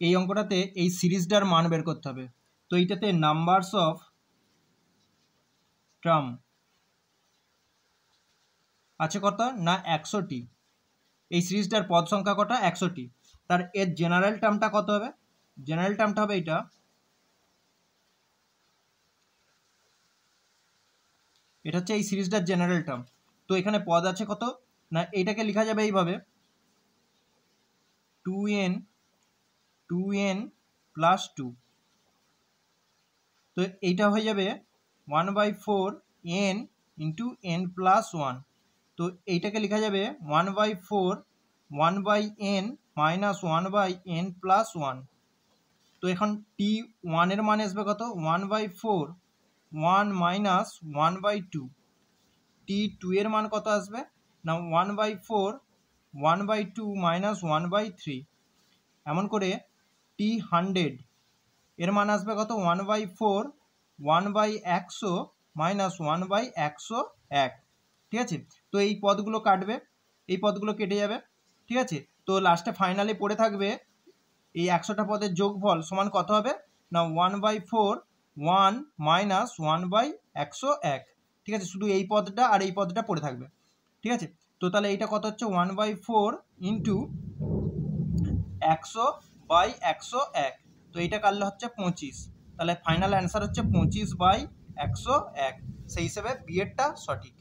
এই অঙ্কটাতে এই সিরিজটার মান বের করতে হবে। তো এইটাতে নাম্বারস অফ টার্ম আছে কত না 100টি। এই সিরিজটার পদ সংখ্যা কটা 100টি। তার এর জেনারেল টার্মটা কত হবে? জেনারেল টার্মটা হবে এটা, এটা হচ্ছে এই সিরিজটার জেনারেল টার্ম। তো এখানে পদ আছে কত না, এইটাকে লেখা যাবে এইভাবে 2n প্লাস 2। তো এইটা হয়ে যাবে 1/4 n ইন্টু n প্লাস 1। তো এইটাকে লেখা যাবে 1/4 1/n মাইনাস 1/n প্লাস 1। তো এখন t1 এর মান আসবে কত 1/4 1 মাইনাস 1/2। t2 এর মান কত আসবে না 1/4 1/2 মাইনাস 1/3। এমন করে t100 এর মান আসবে কত 1/4 1/100 মাইনাস 1/101। ঠিক আছে, তো এই পদগুলো কাটবে, এই পদগুলো কেটে যাবে। ঠিক আছে, তো লাস্টে ফাইনালে পড়ে থাকবে এই 100টা পদের যোগফল সমান কত হবে না 1/4 1 মাইনাস 1/101। ঠিক আছে, শুধু এই পদটা আর এই পদটা পড়ে থাকবে। ঠিক আছে, তো তাহলে এইটা কত হচ্ছে 1/4 ইন্টু 100/101। তো এইটা কাটলে হচ্ছে 25। তাহলে ফাইনাল অ্যান্সার হচ্ছে 25/101। সেই হিসেবে বিয়েরটা সঠিক।